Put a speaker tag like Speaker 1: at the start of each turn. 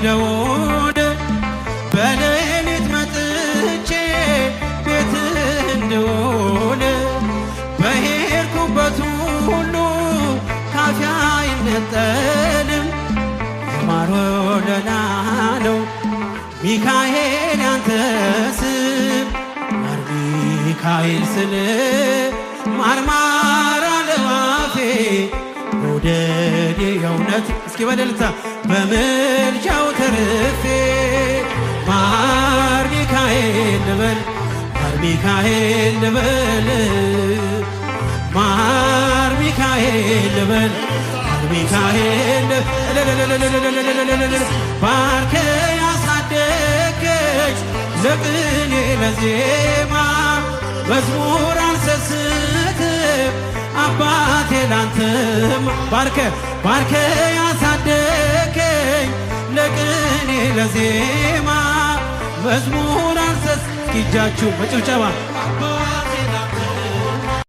Speaker 1: ደውል በሌሊት መጥቼ ቤት እንድውል በሄድኩበት ሁሉ ካፌ አይነጠልም የማር ወለላ ነው ሚካኤል ያንተ ስም ማር ሚካኤል ስል ማርማር አለው አፌ መውደድ የእውነት እስኪ በደልታ በምልጃው ተርፌ ማር ሚካኤል ልበል ማር ሚካኤል ልበል ማር ሚካኤል ልበል ማር ሚካኤል ባርከ ያሳደገች ለቅኔ ለዜማ መዝሙር አልሰስትም አባቴ ላንተም ባርከ ያሳደገኝ ለቅኔ ለዜማ መዝሙር አልሰስትም እጃችሁ በጭብጨባ